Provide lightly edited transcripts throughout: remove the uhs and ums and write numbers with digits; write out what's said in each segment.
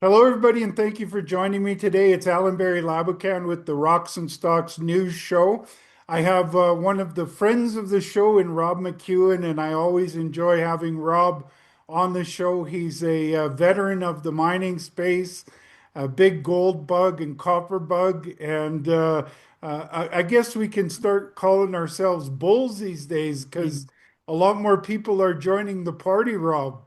Hello, everybody, and thank you for joining me today. It's Allan Barry Laboucan with the Rocks and Stocks News Show. I have one of the friends of the show in Rob McEwen, and I always enjoy having Rob on the show. He's a veteran of the mining space, a big gold bug and copper bug, and I guess we can start calling ourselves bulls these days because a lot more people are joining the party, Rob.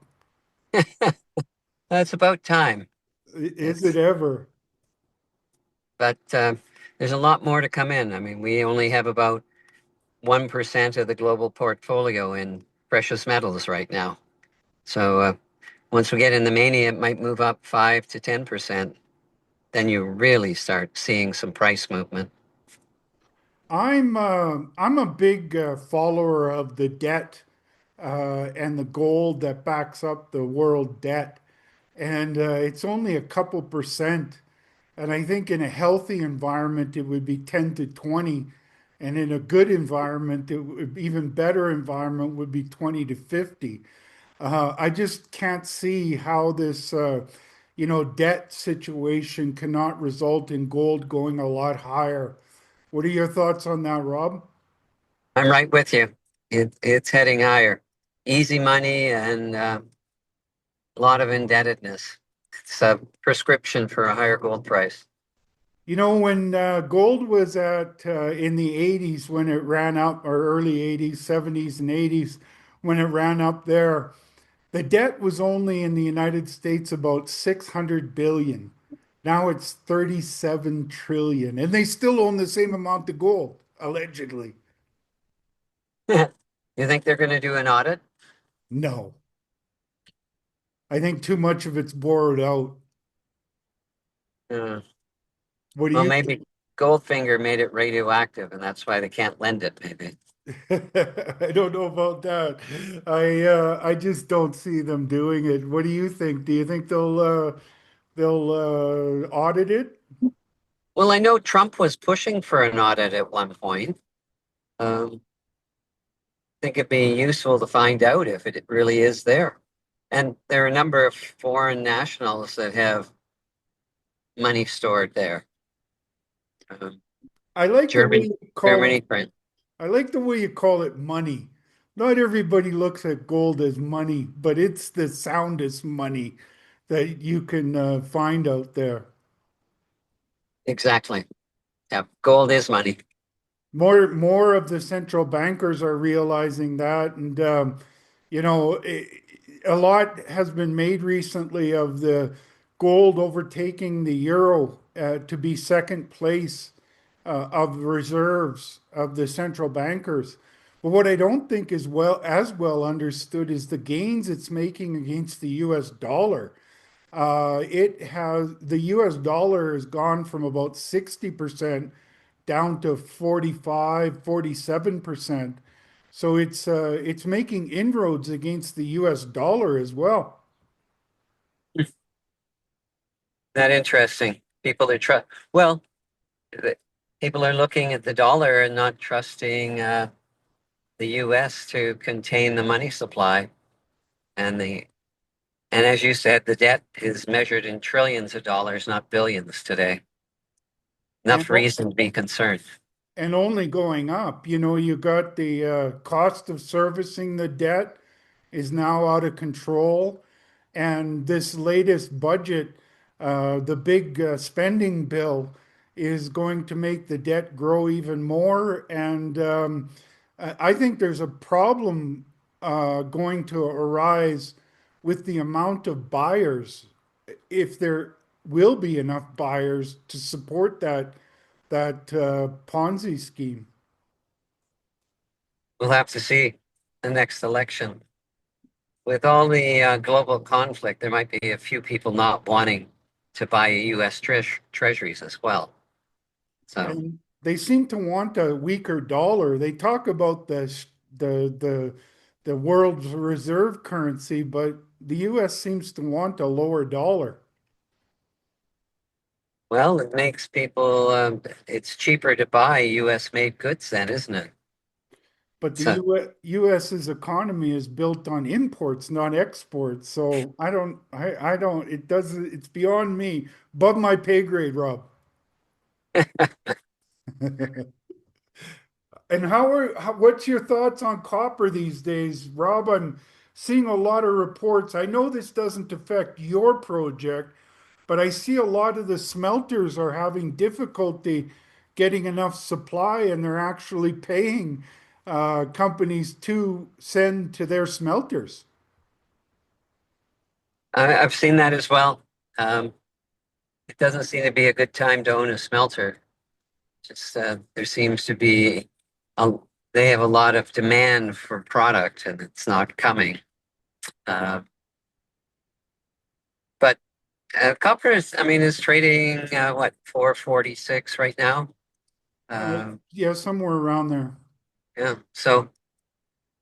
It's about time. Is it It's ever? but there's a lot more to come in. I mean, we only have about 1% of the global portfolio in precious metals right now. So once we get in the mania, it might move up 5 to 10%. Then you really start seeing some price movement. I'm a big follower of the debt and the gold that backs up the world debt, and it's only a couple percent. And I think in a healthy environment it would be 10 to 20, and in a good environment, even better environment would be 20 to 50. I just can't see how this debt situation cannot result in gold going a lot higher. What are your thoughts on that, Rob? I'm right with you. It's heading higher. Easy money and a lot of indebtedness. It's a prescription for a higher gold price. You know, when gold was at in the 80s, when it ran up, or early 80s, 70s, and 80s, when it ran up there, the debt was only in the United States about 600 billion. Now it's 37 trillion, and they still own the same amount of gold, allegedly. You think they're going to do an audit? No, I think too much of it's borrowed out. Uh, What do well, you maybe Goldfinger made it radioactive, and that's why they can't lend it, maybe. I don't know about that. I just don't see them doing it. What do you think? Do you think they'll audit it? Well, I know Trump was pushing for an audit at one point. I think it'd be useful to find out if it really is there. And there are a number of foreign nationals that have money stored there. Um, I like the way Germany, you call it. Germany, France. I like the way you call it money. Not everybody looks at gold as money, but it's the soundest money that you can find out there. Exactly. Yeah, gold is money. More of the central bankers are realizing that, and you know, a lot has been made recently of the gold overtaking the euro to be second place of reserves of the central bankers. But what I don't think is well understood is the gains it's making against the U.S. dollar. The US dollar has gone from about 60% down to 45, 47%. So it's making inroads against the US dollar as well. That interesting. People are well, the- people are looking at the dollar and not trusting the US to contain the money supply. And the and as you said, the debt is measured in trillions of dollars, not billions today. And Enough reason to be concerned. and only going up. You know, you got the cost of servicing the debt is now out of control. And this latest budget, the big spending bill, is going to make the debt grow even more. And I think there's a problem going to arise with the amount of buyers, if there will be enough buyers to support that Ponzi scheme. We'll have to see the next election. With all the global conflict, there might be a few people not wanting to buy U.S. treasuries as well. So, And they seem to want a weaker dollar. They talk about the the the world's reserve currency, but the US seems to want a lower dollar. well, it makes people, it's cheaper to buy U.S. made goods then, isn't it? But the So U.S.'s economy is built on imports, not exports. So I don't, it doesn't, it's beyond me, above my pay grade, Rob. And what's your thoughts on copper these days, Rob? I'm seeing a lot of reports. I know this doesn't affect your project, but I see a lot of the smelters are having difficulty getting enough supply, and they're actually paying companies to send to their smelters. I've seen that as well. Um, it doesn't seem to be a good time to own a smelter. Just there seems to be a, they have a lot of demand for product and it's not coming. Uh, but copper is, I mean, is trading what 446 right now. Yeah, somewhere around there. Yeah, so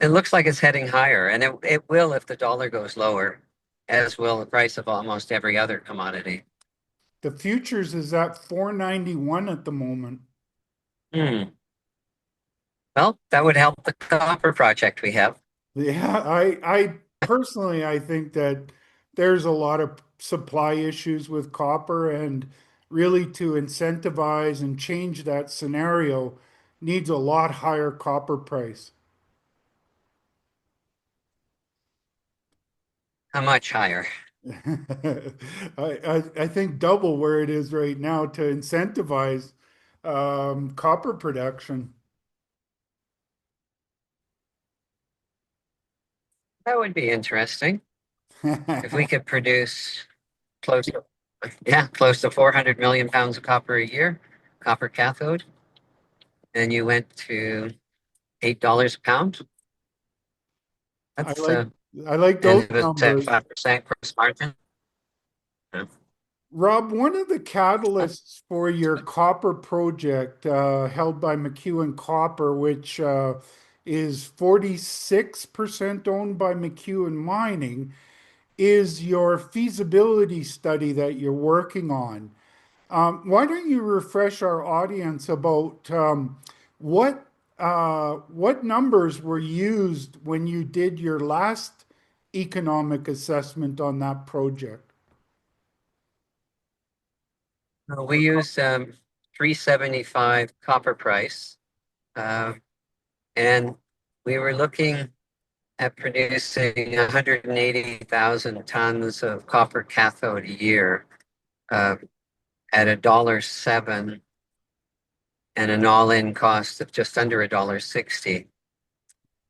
it looks like it's heading higher, and it will if the dollar goes lower, as will the price of almost every other commodity. The futures is at 491 at the moment. Hmm. Well, that would help the copper project we have. Yeah, I personally I think that there's a lot of supply issues with copper, and really to incentivize and change that scenario needs a lot higher copper price. How much higher? I think double where it is right now to incentivize copper production. That would be interesting if we could produce close to, yeah, close to 400 million pounds of copper a year, copper cathode, and you went to $8 a pound. I That's like I like and those it was at numbers. 5% gross margin. Yeah. Rob, one of the catalysts for your copper project, held by McEwen Copper, which is 46% owned by McEwen Mining, is your feasibility study that you're working on. Why don't you refresh our audience about what numbers were used when you did your last economic assessment on that project? We use 375 copper price, uh, and we were looking at producing 180,000 tons of copper cathode a year uh, at $1.07 and an all-in cost of just under $1.60.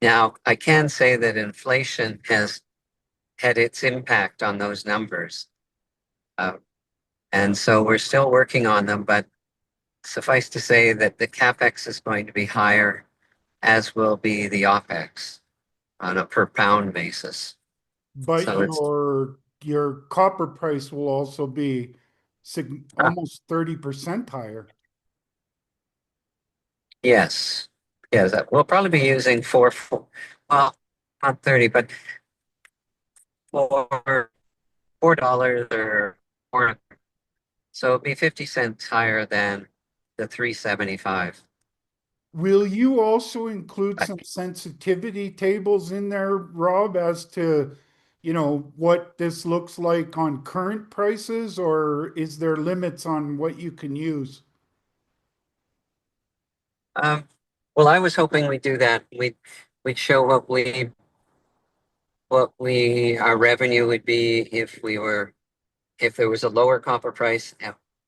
Now, I can say that inflation has had its impact on those numbers. Uh, and so we're still working on them, but suffice to say that the CapEx is going to be higher, as will be the OpEx on a per pound basis. But So it's, your copper price will also be uh, almost 30% higher. yes, yes, we'll probably be using well, not 30, but $4 or four, so it'll be 50 cents higher than the 375. Will you also include But some sensitivity tables in there, Rob, as to, what this looks like on current prices, or is there limits on what you can use? um, well, I was hoping we'd do that. We'd show what we our revenue would be if there was a lower copper price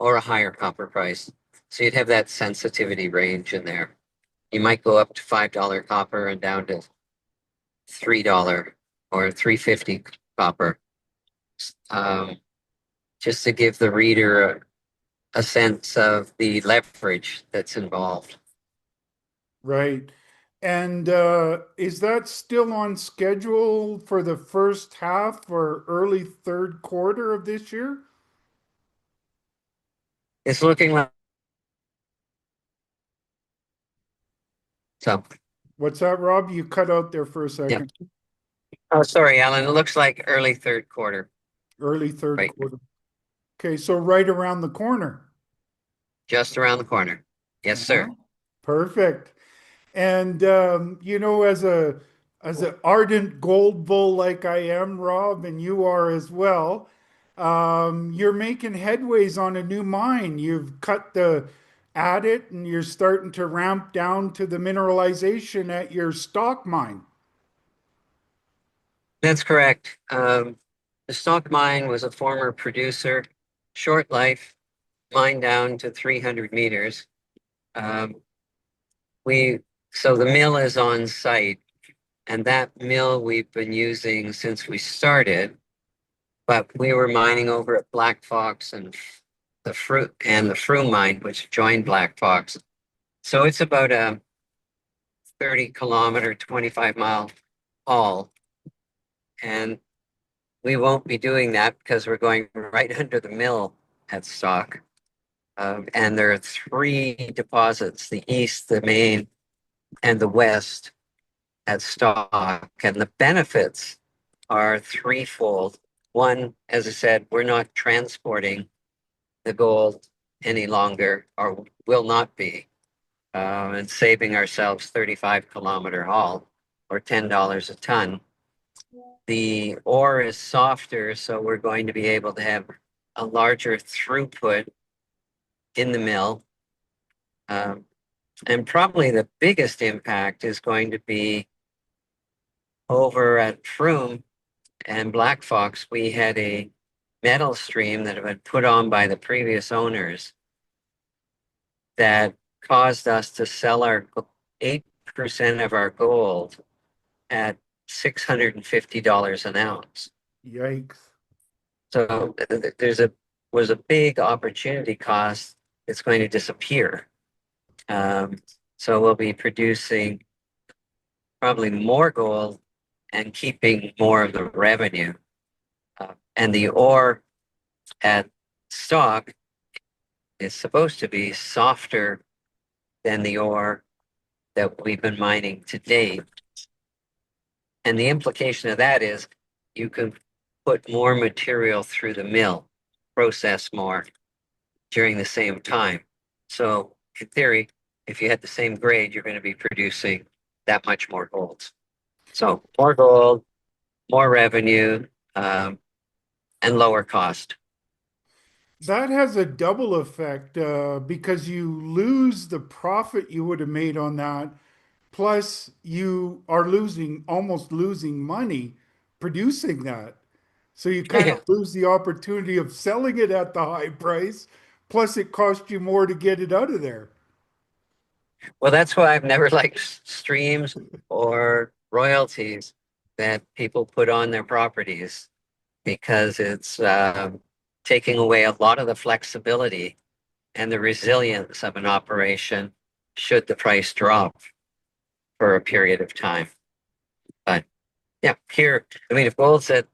or a higher copper price. So you'd have that sensitivity range in there. You might go up to $5 copper and down to $3 or 350 copper, um, just to give the reader a sense of the leverage that's involved. Right. And is that still on schedule for the first half or early third quarter of this year? It's looking like so. What's that, Rob? You cut out there for a Yeah. second. Oh, sorry, Alan. It looks like early third quarter, Early third right? quarter. Okay, so right around the corner. Just around the corner. Yes, Yeah, sir. perfect. And as an ardent gold bull like I am, Rob, and you are as well, you're making headways on a new mine. You've cut the at it and you're starting to ramp down to the mineralization at your stock mine. That's correct. The Stock Mine was a former producer, short life, mine down to 300 meters. Um, we so the mill is on site, and that mill we've been using since we started. But we were mining over at Black Fox and the Fru mine, which joined Black Fox. So it's about a 30-kilometer, 25-mile haul, and we won't be doing that because we're going right under the mill at Stock. And there are three deposits, the east, the main, and the west at Stock. And the benefits are threefold. One, as I said, we're not transporting the gold any longer, or will not be, and saving ourselves 35-kilometer haul or $10 a ton. The ore is softer, so we're going to be able to have a larger throughput in the mill. Um, and probably the biggest impact is going to be over at Froome and Black Fox. We had a metal stream that had been put on by the previous owners that caused us to sell our 8% of our gold at $650 an ounce. Yikes. So there's a was a big opportunity cost that's going to disappear. Um, so we'll be producing probably more gold and keeping more of the revenue. And the ore at Stock is supposed to be softer than the ore that we've been mining to date. And the implication of that is you can put more material through the mill, process more during the same time. So in theory, if you had the same grade, you're going to be producing that much more gold. So more gold, more revenue, and lower cost. That has a double effect because you lose the profit you would have made on that. Plus, you are almost losing money producing that. So you kind of Yeah. lose the opportunity of selling it at the high price. Plus, it cost you more to get it out of there. Well, that's why I've never liked streams or royalties that people put on their properties because it's taking away a lot of the flexibility and the resilience of an operation should the price drop for a period of time. But yeah, here, I mean, if gold's at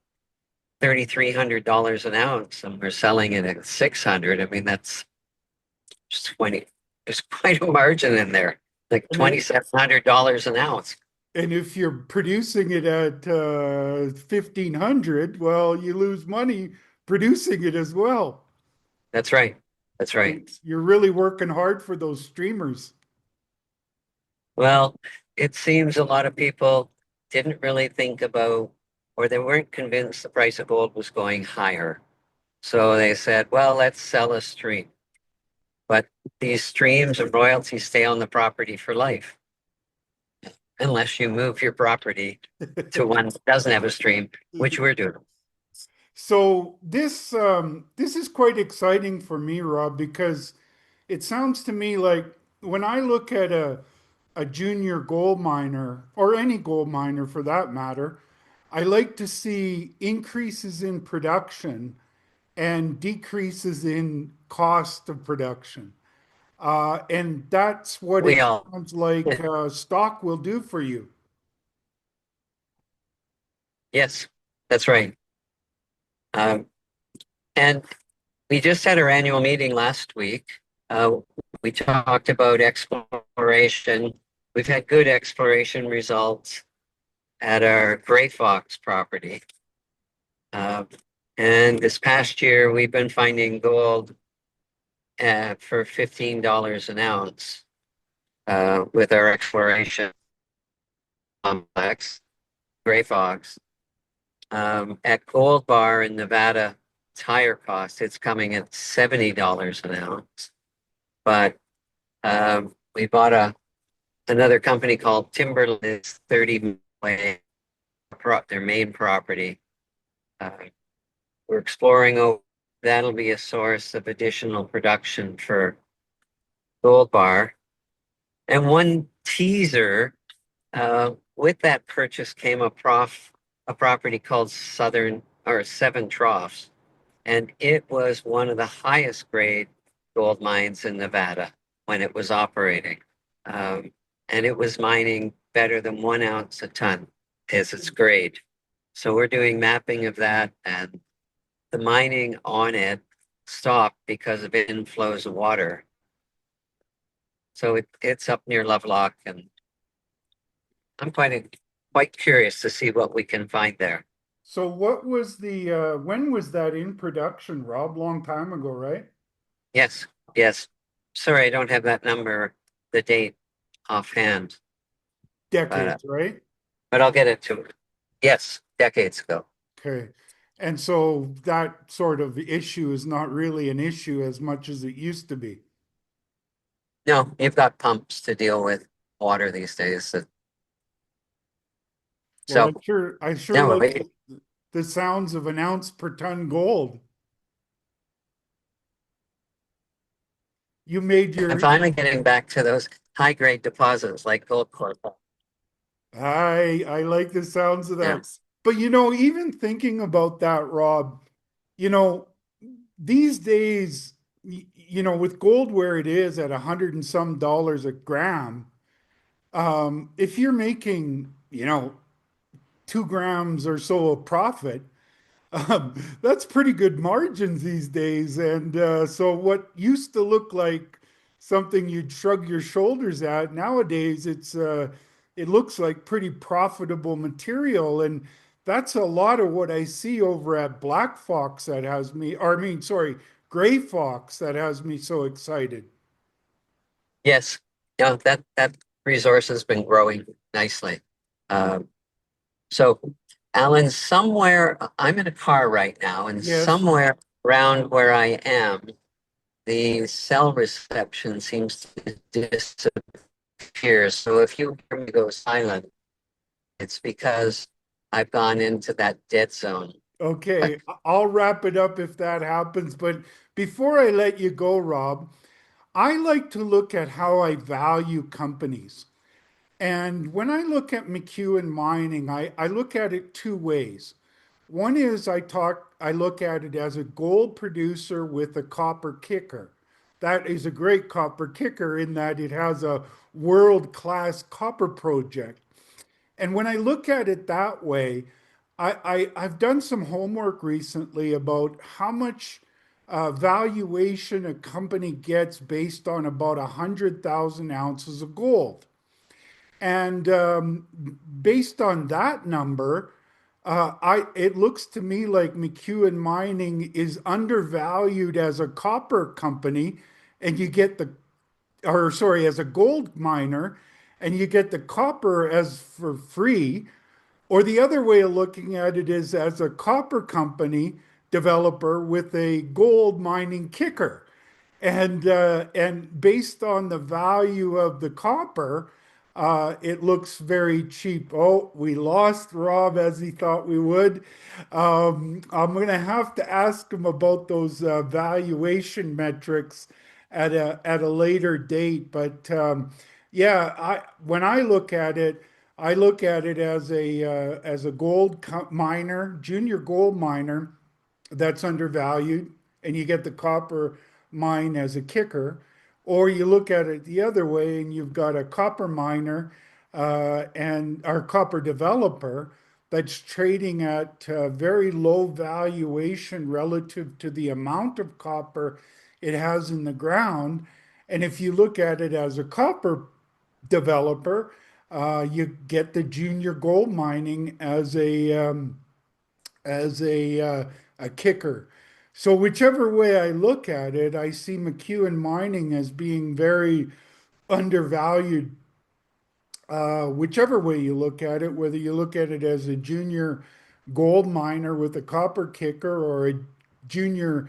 $3,300 an ounce and we're selling it at 600, I mean, that's just 20, there's quite a margin in there, like And it, $2,700 an ounce. and if you're producing it at 1,500, well, you lose money producing it as well. That's right. That's So right. you're really working hard for those streamers. Well, it seems a lot of people didn't really think about, or they weren't convinced the price of gold was going higher. So they said, well, let's sell a stream. But these streams of royalties stay on the property for life, unless you move your property to one that doesn't have a stream, which we're doing. So this is quite exciting for me, Rob, because it sounds to me like when I look at a junior gold miner or any gold miner for that matter, I like to see increases in production and decreases in cost of production. And that's what We it all, sounds like stock will do for you. yes, that's right. Um, and we just had our annual meeting last week. Uh, we talked about exploration. We've had good exploration results at our Gray Fox property. Uh, and this past year, we've been finding gold for $15 an ounce. with our exploration complex, Gray Fox. At Gold Bar in Nevada, it's higher cost. It's coming at $70 an ounce. But we bought another company called Timberland. It's 30 away, their main property. Uh, we're exploring. Oh, that'll be a source of additional production for Gold Bar. And one teaser with that purchase came a property called Southern or Seven Troughs, and it was one of the highest grade gold mines in Nevada when it was operating. Um, and it was mining better than 1 ounce a ton as its grade. So we're doing mapping of that, and the mining on it stopped because of inflows of water. So it's up near Lovelock, and I'm quite curious to see what we can find there. So what was when was that in production, Rob? Long time ago, right? Yes, yes. Sorry, I don't have that number, the date offhand, but uh, Decades, right? but I'll get it to it. Yes, decades ago. Okay. And so that sort of issue is not really an issue as much as it used to be. No, you've got pumps to deal with water these days. Well, So I sure no, like the sounds of an ounce per ton gold. You made I'm your, finally getting back to those high grade deposits like Gold Corp. I like the sounds of Yeah. that. But even thinking about that, Rob, you know, these days, with gold where it is at 100 and some dollars a gram, if you're making, 2 grams or so of profit, that's pretty good margins these days. And so what used to look like something you'd shrug your shoulders at, nowadays it looks like pretty profitable material. And that's a lot of what I see over at Black Fox that has me, or I mean, sorry, Gray Fox that has me so excited. Yes. Yeah, that resource has been growing nicely. Um, so Alan, somewhere I'm in a car right now, and Yes. somewhere around where I am, the cell reception seems to disappear. So if you hear me go silent, it's because I've gone into that dead zone. But Okay. I'll wrap it up if that happens. But before I let you go, Rob, I like to look at how I value companies. And when I look at McEwen Mining, I look at it two ways. One is I look at it as a gold producer with a copper kicker. That is a great copper kicker in that it has a world-class copper project. And when I look at it that way, I've done some homework recently about how much valuation a company gets based on about 100,000 ounces of gold. And based on that number, it looks to me like McEwen Mining is undervalued as a copper company, and you get or sorry, as a gold miner, and you get the copper as for free. Or the other way of looking at it is as a copper company developer with a gold mining kicker. And based on the value of the copper, it looks very cheap. Oh, we lost Rob as he thought we would. I'm going to have to ask him about those valuation metrics at a later date. But yeah, when I look at it, I look at it as a miner, junior gold miner that's undervalued, and you get the copper mine as a kicker. Or you look at it the other way, and you've got a copper miner and our copper developer that's trading at very low valuation relative to the amount of copper it has in the ground. And if you look at it as a copper developer, you get the junior gold mining as a kicker. So whichever way I look at it, I see McEwen Mining as being very undervalued, whichever way you look at it, whether you look at it as a junior gold miner with a copper kicker or a junior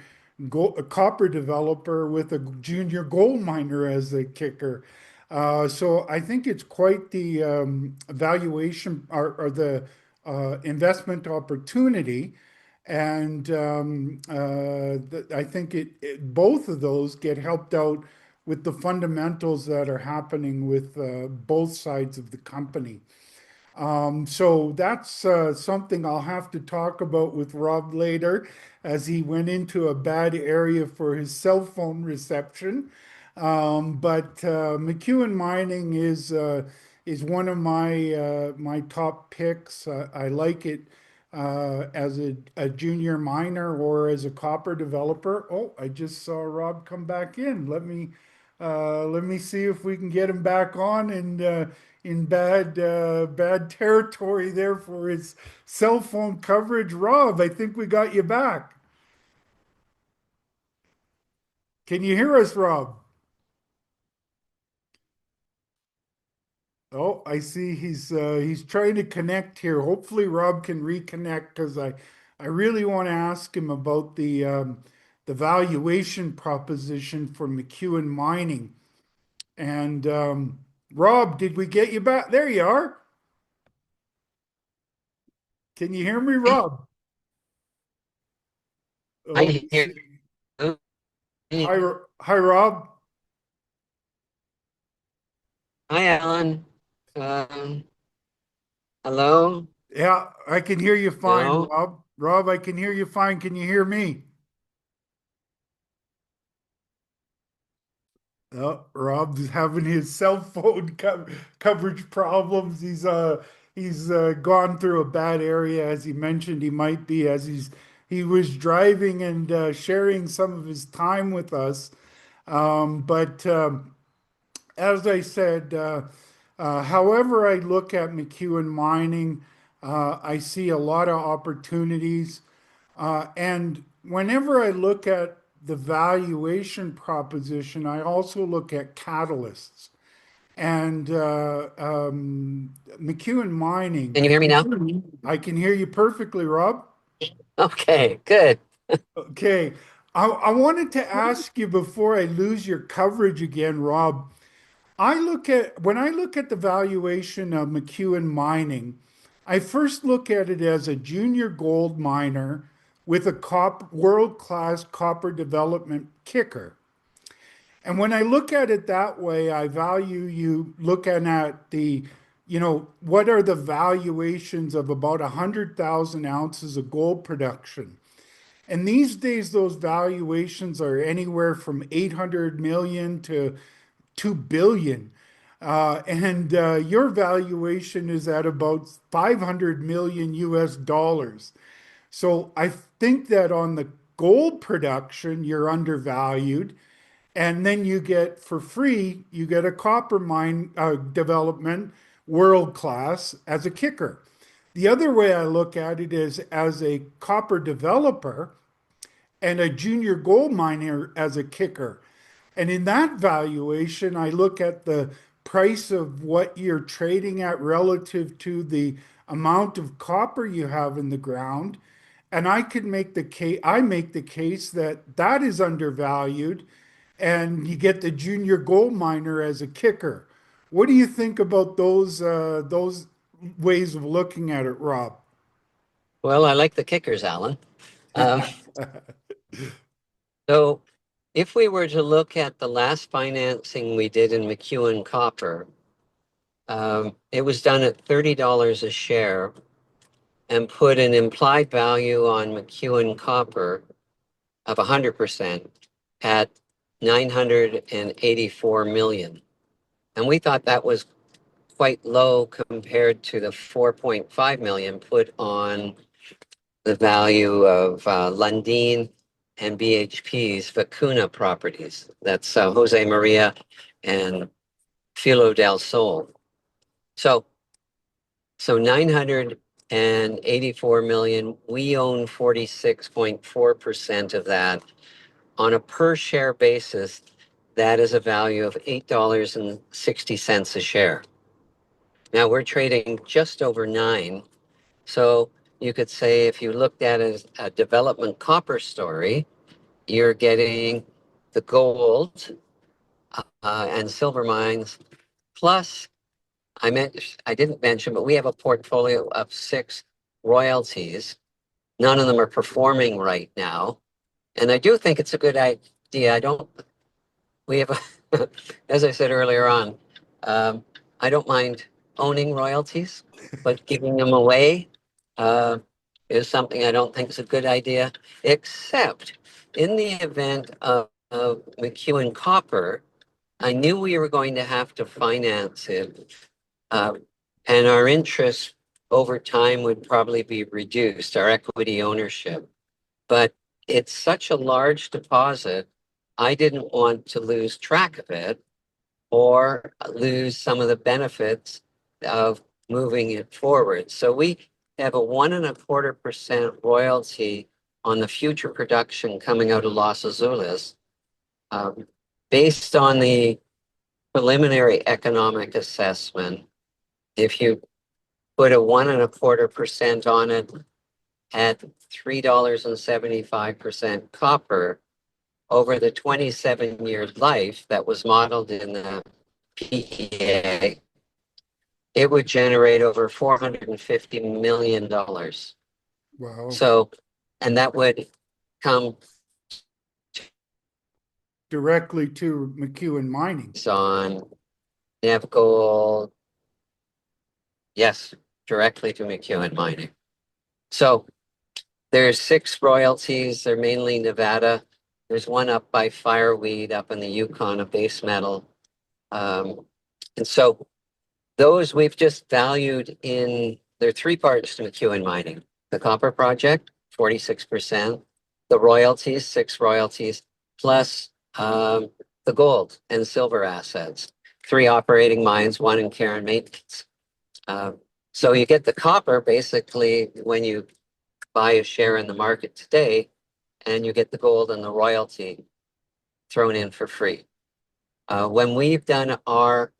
a copper developer with a junior gold miner as a kicker. So I think it's quite the valuation or the investment opportunity. And I think both of those get helped out with the fundamentals that are happening with both sides of the company. So that's something I'll have to talk about with Rob later, as he went into a bad area for his cell phone reception. But McEwen Mining is one of my top picks. I like it as a junior miner or as a copper developer. Oh, I just saw Rob come back in. Let me see if we can get him back on and in bad territory there for his cell phone coverage. Rob, I think we got you back. Can you hear us, Rob? Oh, I see he's trying to connect here. Hopefully Rob can reconnect because I really want to ask him about the valuation proposition for McEwen Mining. And Rob, did we get you back? There you are. Can you hear me, Rob? I Oh, can hear you. hi, Rob. Hi, Alan. Um, hello? Yeah, I can hear you fine, No? Rob. Rob, I can hear you fine. Can you hear me? Oh, Rob's having his cell phone coverage problems. He's gone through a bad area, as he mentioned he might be, as he was driving and sharing some of his time with us. But as I said, however I look at McEwen Mining, I see a lot of opportunities. And whenever I look at the valuation proposition, I also look at catalysts. And McEwen Mining, Can you hear me now? I can hear you perfectly, Rob. Okay, good. Okay. I wanted to ask you before I lose your coverage again, Rob. When I look at the valuation of McEwen Mining, I first look at it as a junior gold miner with a world-class copper development kicker. And when I look at it that way, I value you looking at what are the valuations of about 100,000 ounces of gold production. And these days, those valuations are anywhere from 800 million to 2 billion. And your valuation is at about 500 million US dollars. So I think that on the gold production, you're undervalued. And then you get for free, you get a copper mine development world class as a kicker. The other way I look at it is as a copper developer and a junior gold miner as a kicker. And in that valuation, I look at the price of what you're trading at relative to the amount of copper you have in the ground. And I make the case that that is undervalued and you get the junior gold miner as a kicker. What do you think about those ways of looking at it, Rob? Well, I like the kickers, Alan. Um, so if we were to look at the last financing we did in McEwen Copper, it was done at $30 a share and put an implied value on McEwen Copper of 100% at 984 million. And we thought that was quite low compared to the 4.5 million put on the value of Lundin and BHP's Vicuna properties. That's Jose Maria and Filo del Sol. So, so 984 million, we own 46.4% of that. On a per share basis, that is a value of $8.60 a share. Now we're trading just over 9. So you could say if you looked at it as a development copper story, you're getting the gold and silver mines. Plus, I didn't mention, but we have a portfolio of 6 royalties. None of them are performing right now. And I do think it's a good idea. I don't, we have, as I said earlier on, um, I don't mind owning royalties, but giving them away uh, is something I don't think is a good idea, except in the event of McEwen Copper. I knew we were going to have to finance it, uh, and our interest over time would probably be reduced, our equity ownership. But it's such a large deposit, I didn't want to lose track of it or lose some of the benefits of moving it forward. So we have a 1.25% royalty on the future production coming out of Los Azules. Um, Based on the preliminary economic assessment, if you put a 1.25% on it at $3.75 copper over the 27-year life that was modeled in the PEA, it would generate over $450 million. Wow. So, and that would come Directly to McEwen Mining. on Nev Gold, yes, directly to McEwen Mining. So there's 6 royalties. They're mainly Nevada. There's one up by Fireweed up in the Yukon, a base metal. And so those we've just valued in, there are 3 parts to McEwen Mining. The copper project, 46%, the royalties, 6 royalties, plus the gold and silver assets, 3 operating mines, 1 in care and maintenance. So you get the copper basically when you buy a share in the market today, and you get the gold and the royalty thrown in for free. When we've done our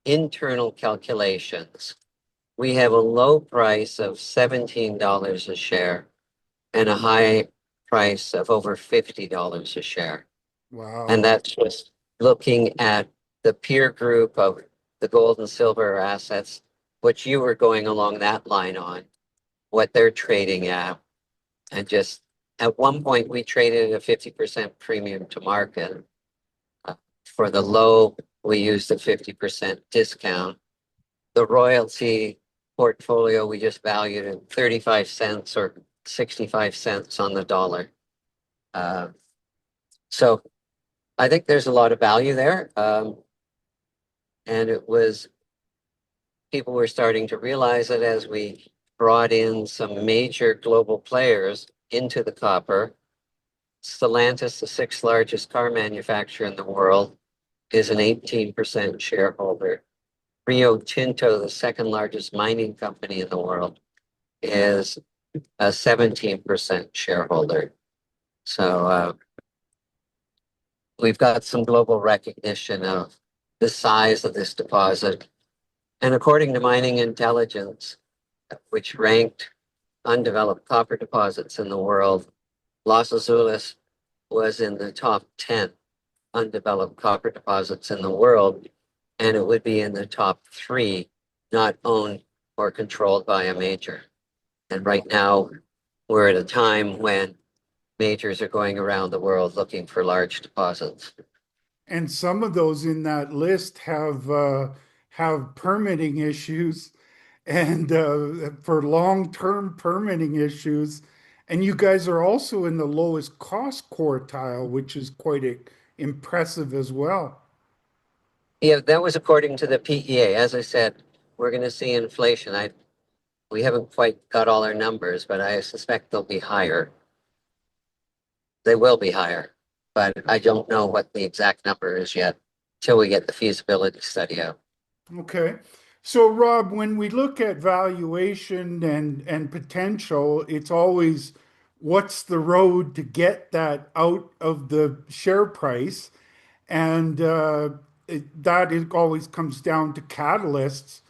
internal calculations, we have a low price of $17 a share and a high price of over $50 a share. And Wow. that's just looking at the peer group of the gold and silver assets, which you were going along that line on, what they're trading at. And just at one point, we traded at a 50% premium to market. For the low, we used a 50% discount. The royalty portfolio, we just valued at 35 cents or 65 cents on the dollar. Uh, so I think there's a lot of value there. And it was, people were starting to realize it as we brought in some major global players into the copper. Stellantis, the 6th largest car manufacturer in the world, is an 18% shareholder. Rio Tinto, the 2nd largest mining company in the world, is a 17% shareholder. So we've got some global recognition of the size of this deposit. And according to Mining Intelligence, which ranked undeveloped copper deposits in the world, Los Azules was in the top 10 undeveloped copper deposits in the world, and it would be in the top 3 not owned or controlled by a major. And right now, we're at a time when majors are going around the world looking for large deposits. And some of those in that list have permitting issues and for long-term permitting issues. And you guys are also in the lowest cost quartile, which is quite impressive as well. Yeah, that was according to the PEA. As I said, we're going to see inflation. We haven't quite got all our numbers, but I suspect they'll be higher. They will be higher, but I don't know what the exact number is yet till we get the feasibility study out. Okay. So Rob, when we look at valuation and potential, it's always what's the road to get that out of the share price? And it always comes down to catalysts.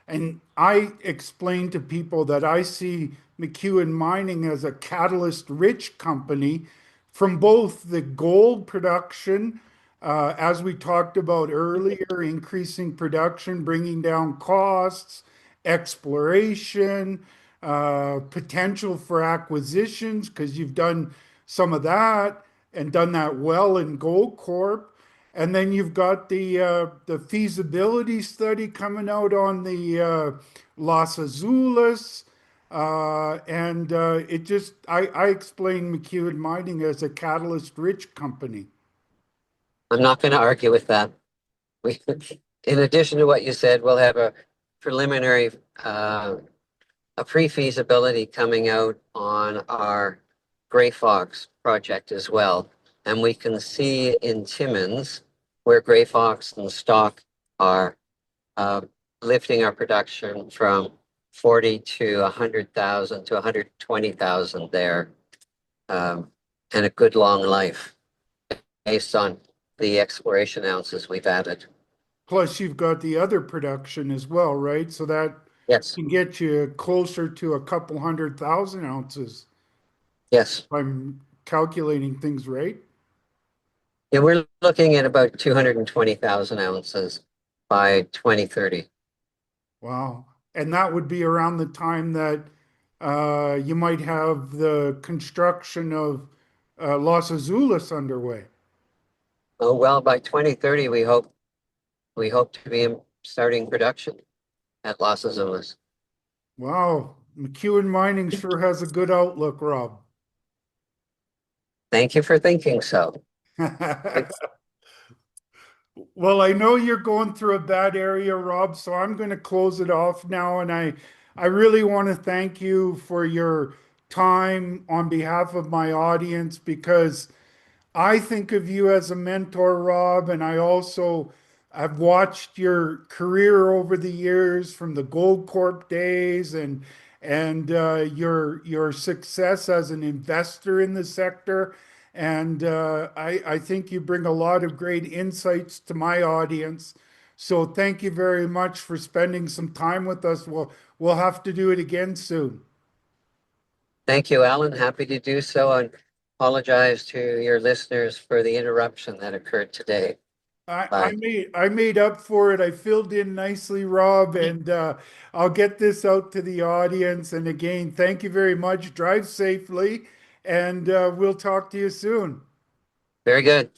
And I explain to people that I see McEwen Mining as a catalyst rich company from both the gold production, as we talked about earlier, increasing production, bringing down costs, exploration, potential for acquisitions, because you've done some of that and done that well in Gold Corp. And then you've got the feasibility study coming out on the Los Azules. And it just, I explain McEwen Mining as a catalyst rich company. I'm not going to argue with that. We, in addition to what you said, we'll have a preliminary, a pre-feasibility coming out on our Gray Fox project as well. And we can see in Timmins where Gray Fox and Stock are uh, lifting our production from 40 to 100,000 to 120,000 there, and a good long life based on the exploration ounces we've added. Plus, you've got the other production as well, right? So that Yes, can get you closer to a couple 100,000 ounces, yes. if I'm calculating things right. Yeah, we're looking at about 220,000 ounces by 2030. Wow. And that would be around the time that you might have the construction of Los Azules underway. Oh, well, by 2030, we hope to be starting production at Los Azules. Wow. McEwen Mining sure has a good outlook, Rob. Thank you for thinking so. Well, I know you're going through a bad area, Rob, so I'm going to close it off now. And I really want to thank you for your time on behalf of my audience because I think of you as a mentor, Rob, and I also have watched your career over the years from the Gold Corp days and your success as an investor in the sector. And I think you bring a lot of great insights to my audience. So thank you very much for spending some time with us. We'll have to do it again soon. Thank you, Alan. Happy to do so, and apologize to your listeners for the interruption that occurred today. Bye. I made up for it. I filled in nicely, Rob, and I'll get this out to the audience. And again, thank you very much. Drive safely, and we'll talk to you soon. Very good.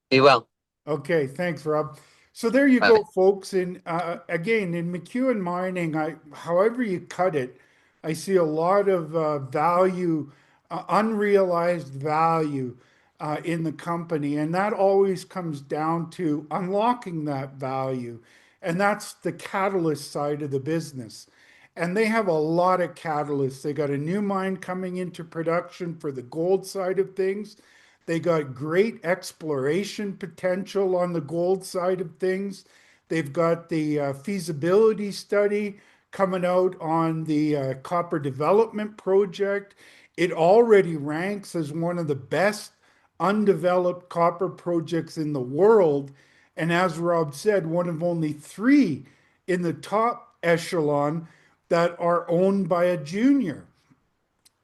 Be well. Okay, thanks, Rob. So there you go, Bye. folks. And again, in McEwen Mining, however you cut it, I see a lot of value, unrealized value in the company, and that always comes down to unlocking that value, and that's the catalyst side of the business. And they have a lot of catalysts. They got a new mine coming into production for the gold side of things. They got great exploration potential on the gold side of things. They've got the feasibility study coming out on the copper development project. It already ranks as one of the best undeveloped copper projects in the world. And as Rob said, one of only three in the top echelon that are owned by a junior.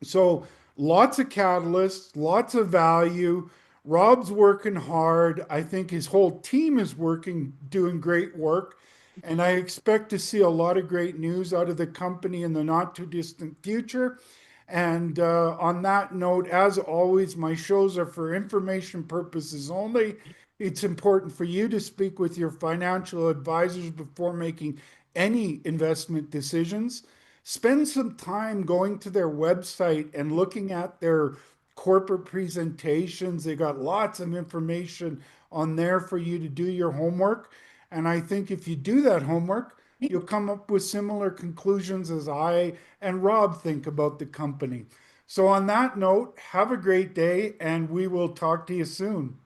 So lots of catalysts, lots of value. Rob's working hard. I think his whole team is working, doing great work. And I expect to see a lot of great news out of the company in the not too distant future. And on that note, as always, my shows are for information purposes only. It's important for you to speak with your financial advisors before making any investment decisions. Spend some time going to their website and looking at their corporate presentations. They got lots of information on there for you to do your homework. And I think if you do that homework, you'll come up with similar conclusions as I and Rob think about the company. So, on that note, have a great day and we will talk to you soon.